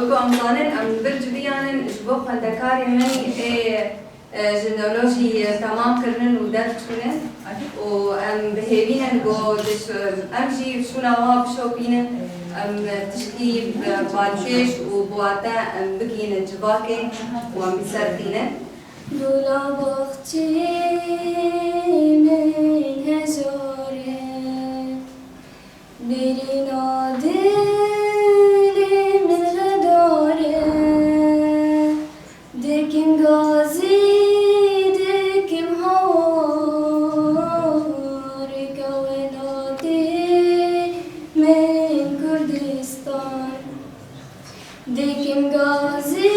وكو أمزانن أم برجبيانن إجبو خندكاري من جنولوجي تمام كرنن ودرك شونن وأم بهيبينن جو دش أم جي شونا واب شوبينن أم تشكي بالشيش وبواتا أم بقين جباكي وأم بسردينن دولا وقتی من هزاره برینا دلی من غداره دکم گازی دکم هواره کولادی من کردستان دکم گازی